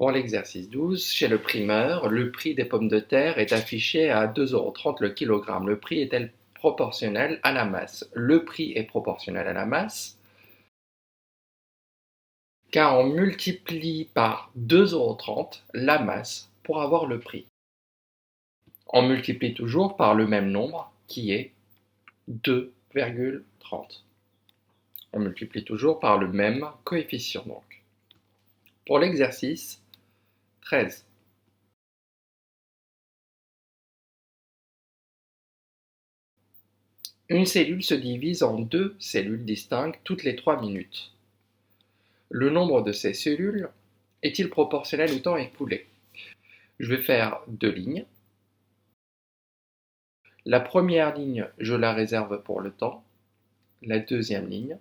Pour l'exercice 12, chez le primeur, le prix des pommes de terre est affiché à 2,30 € le kilogramme. Le prix est-il proportionnel à la masse? Le prix est proportionnel à la masse car on multiplie par 2,30 € la masse pour avoir le prix. On multiplie toujours par le même nombre qui est 2,30. On multiplie toujours par le même coefficient donc. Pour l'exercice 13. Une cellule se divise en deux cellules distinctes toutes les 3 minutes. Le nombre de ces cellules est-il proportionnel au temps écoulé? Je vais faire deux lignes. La première ligne, je la réserve pour le temps. La deuxième ligne,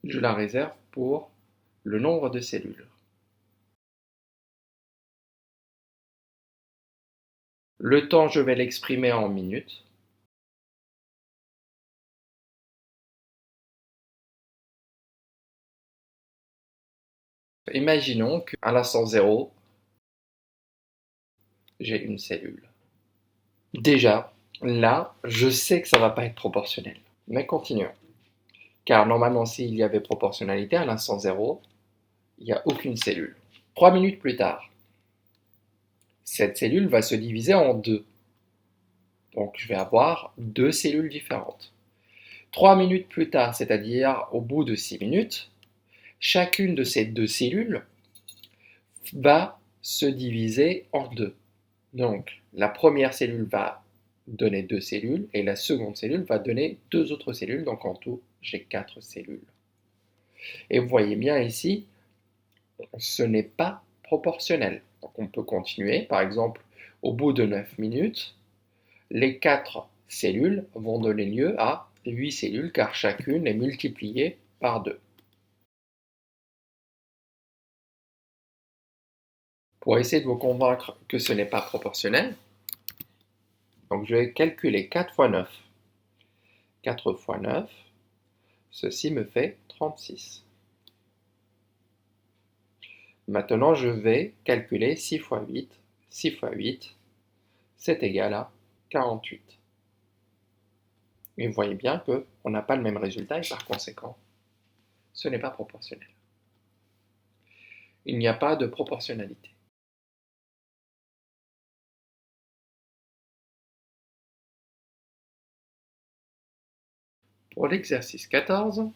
je la réserve pour le nombre de cellules. Le temps, je vais l'exprimer en minutes. Imaginons qu'à l'instant 0, j'ai une cellule. Déjà, là, je sais que ça ne va pas être proportionnel. Mais continuons. Car normalement, s'il y avait proportionnalité, à l'instant 0, il n'y a aucune cellule. 3 minutes plus tard, cette cellule va se diviser en deux. Donc je vais avoir deux cellules différentes. 3 minutes plus tard, c'est-à-dire au bout de 6 minutes, chacune de ces deux cellules va se diviser en deux. Donc la première cellule va donner deux cellules et la seconde cellule va donner deux autres cellules. Donc en tout, j'ai 4 cellules. Et vous voyez bien ici, ce n'est pas proportionnel. Donc on peut continuer. Par exemple, au bout de 9 minutes, les 4 cellules vont donner lieu à 8 cellules car chacune est multipliée par 2. Pour essayer de vous convaincre que ce n'est pas proportionnel, donc je vais calculer 4 fois 9. 4 fois 9, ceci me fait 36. Maintenant, je vais calculer 6 fois 8. 6 fois 8, c'est égal à 48. Et vous voyez bien qu'on n'a pas le même résultat et par conséquent, ce n'est pas proportionnel. Il n'y a pas de proportionnalité. Pour l'exercice 14,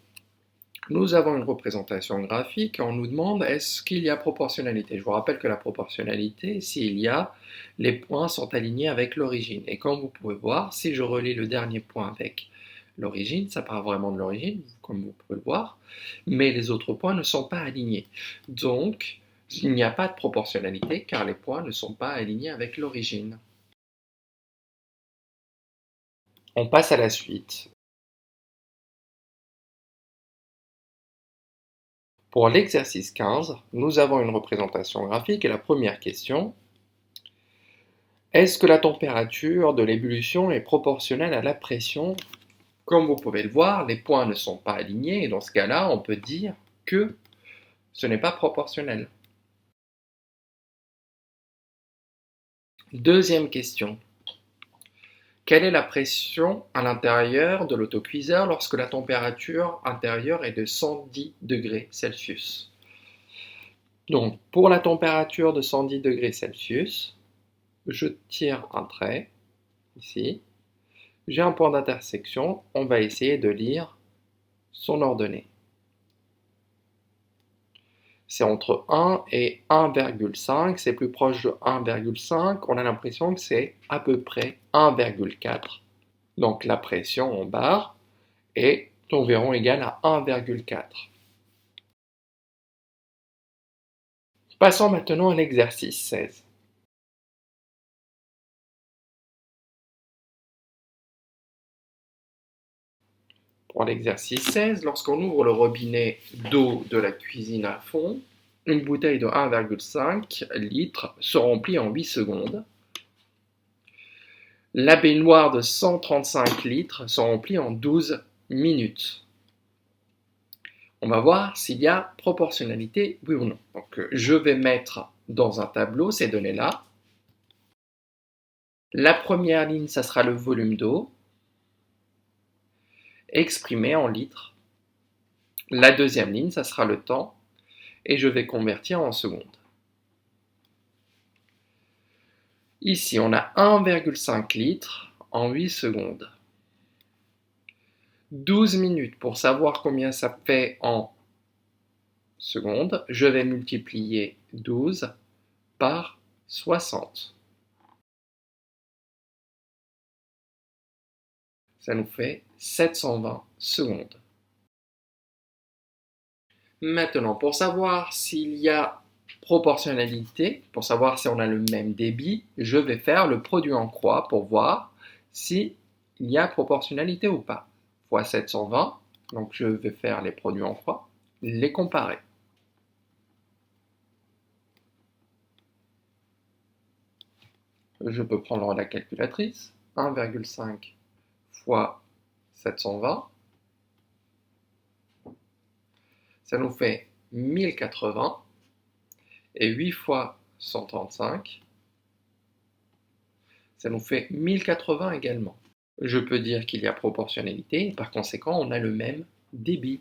nous avons une représentation graphique et on nous demande est-ce qu'il y a proportionnalité. Je vous rappelle que la proportionnalité, s'il y a, les points sont alignés avec l'origine. Et comme vous pouvez voir, si je relie le dernier point avec l'origine, ça part vraiment de l'origine, comme vous pouvez le voir, mais les autres points ne sont pas alignés. Donc, il n'y a pas de proportionnalité car les points ne sont pas alignés avec l'origine. On passe à la suite. Pour l'exercice 15, nous avons une représentation graphique et la première question, est-ce que la température de l'ébullition est proportionnelle à la pression? Comme vous pouvez le voir, les points ne sont pas alignés et dans ce cas-là, on peut dire que ce n'est pas proportionnel. Deuxième question. Quelle est la pression à l'intérieur de l'autocuiseur lorsque la température intérieure est de 110 degrés Celsius? Donc, pour la température de 110 degrés Celsius, je tire un trait, ici, j'ai un point d'intersection, on va essayer de lire son ordonnée. C'est entre 1 et 1,5, c'est plus proche de 1,5, on a l'impression que c'est à peu près 1,4. Donc la pression en barre est environ égale à 1,4. Passons maintenant à l'exercice 16. Pour l'exercice 16, lorsqu'on ouvre le robinet d'eau de la cuisine à fond, une bouteille de 1,5 litres se remplit en 8 secondes. La baignoire de 135 litres se remplit en 12 minutes. On va voir s'il y a proportionnalité, oui ou non. Donc, je vais mettre dans un tableau ces données-là. La première ligne, ça sera le volume d'eau, exprimé en litres. La deuxième ligne, ça sera le temps, et je vais convertir en secondes. Ici, on a 1,5 litres en 8 secondes. 12 minutes pour savoir combien ça fait en secondes. Je vais multiplier 12 par 60. Ça nous fait 720 secondes. Maintenant, pour savoir s'il y a proportionnalité, pour savoir si on a le même débit, je vais faire le produit en croix pour voir s'il y a proportionnalité ou pas. Fois 720, donc je vais faire les produits en croix, les comparer. Je peux prendre la calculatrice, 1,5 fois 720, ça nous fait 1080, et 8 fois 135, ça nous fait 1080 également. Je peux dire qu'il y a proportionnalité, et par conséquent, on a le même débit.